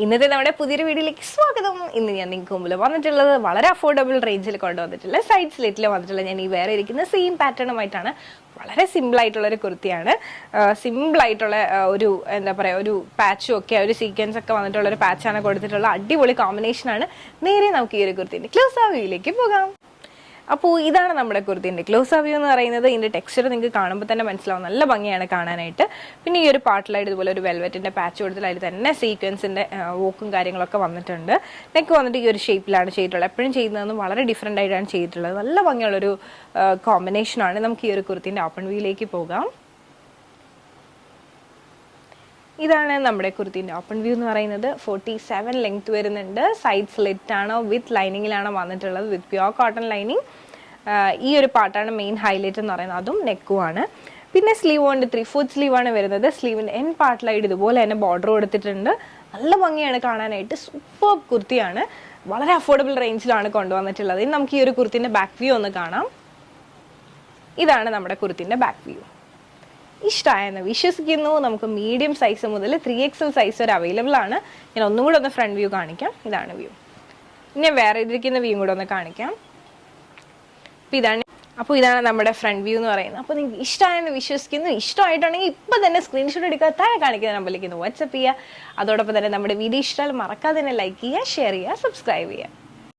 ഇന്നത്തെ നമ്മുടെ പുതിയൊരു വീഡിയോയിലേക്ക് സ്വാഗതം. ഇന്ന് ഞാൻ നിങ്ങൾക്ക് മുമ്പിൽ വന്നിട്ടുള്ളത് വളരെ അഫോർഡബിൾ റേഞ്ചിൽ കൊണ്ടുവന്നിട്ടുള്ള സൈഡ് സ്ലിറ്റിൽ വന്നിട്ടുള്ള ഞാൻ ഈ വേറെ ഇരിക്കുന്ന സെയിം പാറ്റേണുമായിട്ടാണ്. വളരെ സിമ്പിളായിട്ടുള്ളൊരു കുർത്തിയാണ്. സിമ്പിളായിട്ടുള്ള ഒരു എന്താ പറയുക, ഒരു പാച്ചും ഒക്കെ ഒരു സീക്വൻസ് ഒക്കെ വന്നിട്ടുള്ളൊരു പാച്ചാണ് കൊടുത്തിട്ടുള്ള അടിപൊളി കോമ്പിനേഷനാണ്. നേരെ നമുക്ക് ഈ ഒരു കുർത്തിൻ്റെ ക്ലോസ് ആ വ്യൂയിലേക്ക് പോകാം. അപ്പോൾ ഇതാണ് നമ്മുടെ കുർത്തിൻ്റെ ക്ലോസ് ആ വ്യൂ എന്ന് പറയുന്നത്. ഇതിൻ്റെ ടെക്സ്ചർ നിങ്ങൾക്ക് കാണുമ്പോൾ തന്നെ മനസ്സിലാവും, നല്ല ഭംഗിയാണ് കാണാനായിട്ട്. പിന്നെ ഈ ഒരു പാർട്ടിലായിട്ട് ഇതുപോലെ ഒരു വെൽവെറ്റിൻ്റെ പാച്ച് കൊടുത്തിട്ട് അതിൽ തന്നെ സീക്വൻസിൻ്റെ വോക്കും കാര്യങ്ങളൊക്കെ വന്നിട്ടുണ്ട്. നെക്ക് വന്നിട്ട് ഈ ഒരു ഷേപ്പിലാണ് ചെയ്തിട്ടുള്ളത്. എപ്പോഴും ചെയ്യുന്നതെന്ന് വളരെ ഡിഫറെൻ്റ് ആയിട്ടാണ് ചെയ്തിട്ടുള്ളത്. നല്ല ഭംഗിയുള്ളൊരു കോമ്പിനേഷനാണ്. നമുക്ക് ഈ ഒരു കുർത്തിൻ്റെ ഓപ്പൺ വ്യൂയിലേക്ക് പോകാം. ഇതാണ് നമ്മുടെ കുർത്തിൻ്റെ ഓപ്പൺ വ്യൂ എന്ന് പറയുന്നത്. 47 ലെങ്ത് വരുന്നുണ്ട്. സൈഡ് സ്ലിറ്റ് ആണ്, വിത്ത് ലൈനിങ്ങിലാണ് വന്നിട്ടുള്ളത്, വിത്ത് പ്യുവർ കോട്ടൺ ലൈനിങ്. ഈ ഒരു പാർട്ടാണ് മെയിൻ ഹൈലൈറ്റ് എന്ന് പറയുന്നത്, അതും നെക്കുമാണ്. പിന്നെ സ്ലീവ് കൊണ്ട് 3/4 സ്ലീവാണ് വരുന്നത്. സ്ലീവിൻ്റെ എൻ പാർട്ടിലായിട്ട് ഇതുപോലെ തന്നെ ബോർഡർ കൊടുത്തിട്ടുണ്ട്. നല്ല ഭംഗിയാണ് കാണാനായിട്ട്. സൂപ്പർ കുർത്തിയാണ്. വളരെ അഫോർഡബിൾ റേഞ്ചിലാണ് കൊണ്ടുവന്നിട്ടുള്ളത്. ഇനി നമുക്ക് ഈ ഒരു കുർത്തിൻ്റെ ബാക്ക് വ്യൂ ഒന്ന് കാണാം. ഇതാണ് നമ്മുടെ കുർത്തിൻ്റെ ബാക്ക് വ്യൂ. ഇഷ്ടമായെന്ന് വിശ്വസിക്കുന്നു. നമുക്ക് മീഡിയം സൈസ് മുതൽ 3XL സൈസ് വരെ അവൈലബിൾ ആണ്. ഞാൻ ഒന്നും കൂടെ ഒന്ന് ഫ്രണ്ട് വ്യൂ കാണിക്കാം. ഇതാണ് വ്യൂ. ഞാൻ വേറെ ഇതിരിക്കുന്ന വ്യൂ കൂടെ ഒന്ന് കാണിക്കാം. അപ്പോൾ ഇതാണ് നമ്മുടെ ഫ്രണ്ട് വ്യൂ എന്ന് പറയുന്നത്. അപ്പോൾ നിങ്ങൾക്ക് ഇഷ്ടമായെന്ന് വിശ്വസിക്കുന്നു. ഇഷ്ടമായിട്ടുണ്ടെങ്കിൽ ഇപ്പം തന്നെ സ്ക്രീൻഷോട്ട് എടുക്കുക, താഴെ കാണിക്കുന്ന നമ്പറിലേക്ക് ഒന്ന് വാട്സപ്പ് ചെയ്യുക. അതോടൊപ്പം തന്നെ നമ്മുടെ വീഡിയോ ഇഷ്ടമായാൽ മറക്കാതെ തന്നെ ലൈക്ക് ചെയ്യുക, ഷെയർ ചെയ്യുക, സബ്സ്ക്രൈബ് ചെയ്യുക.